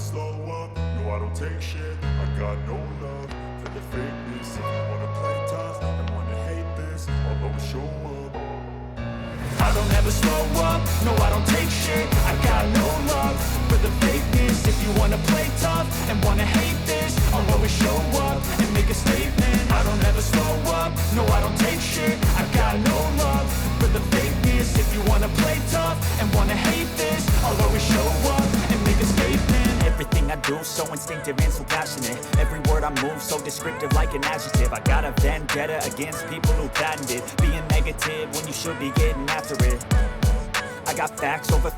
slow up, no I don't take shit. I got no love for the fakeness. If you wanna play tough and wanna hate this, I'll always show up. I don't ever slow up, no I don't take shit. I got no love for the fakeness. If you wanna play tough and wanna hate this, I'll always show up and make a statement. I don't ever slow up, no I don't take shit. I got no love for the fakeness. If you wanna play tough and wanna hate this, I'll always show up and make a statement. Everything I do so instinctive and so passionate. Every word I move so descriptive like an adjective. I got a vendetta against people who patented being negative when you should be getting after it. I got facts over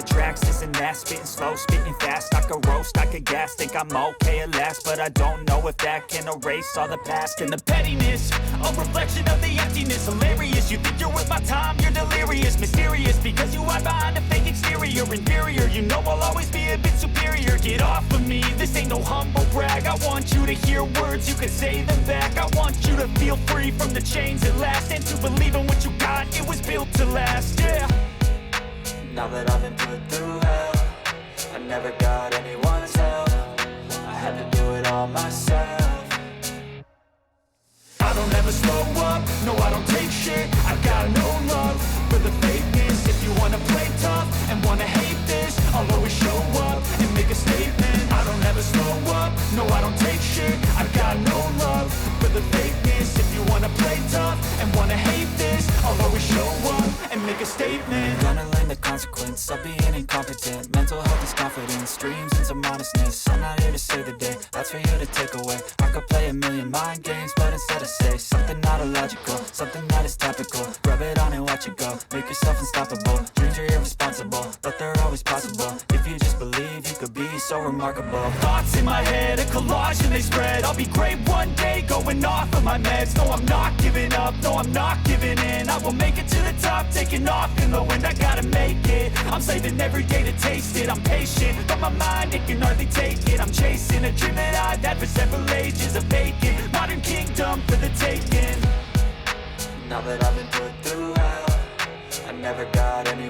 tracks, this and that. Spitting slow, spitting fast. I could roast, I could gas. Think I'm okay at last, but I don't know if that can erase all the past. And the pettiness, a reflection of the emptiness. Hilarious, you think you're worth my time, you're delirious. Mysterious, because you hide behind a fake exterior. Inferior, you know I'll always be a bit superior. Get off of me, this ain't no humble brag. I want you to hear words, you can say them back. I want you to feel free from the chains at last, and to believe in what you got, it was built to last, yeah. Now that I've been put through hell, I never got anyone's help. I had to do it all myself. I don't ever slow up, no I don't take shit. I got no love for the fakeness. If you wanna play tough and wanna hate this, I'll always show up and make a statement. I don't ever slow up, no I don't take shit. I got no love for the fakeness. If you wanna play tough and wanna hate this, I'll always show up and make a statement. Gonna learn the consequence of being incompetent. Mental health is confidence, dreams and some honestness. I'm not here to save the day, that's for you to take away. I could play a million mind games, but instead I say something not illogical, something that is topical. Rub it on and watch it go, make yourself unstoppable. Dreams are irresponsible, but they're always possible. If you just believe, you could be so remarkable. Thoughts in my head, a collage and they spread. I'll be great one day, going off of my meds. No, I'm not giving up, no, I'm not giving in. I will make it to the top, taking off in the wind. I gotta make it, I'm saving every day to taste it. I'm patient, but my mind, it can hardly take it. I'm chasing a dream that I've had for several ages. A vacant, modern kingdom for the taking. Now that I've been put through hell, I never got anyone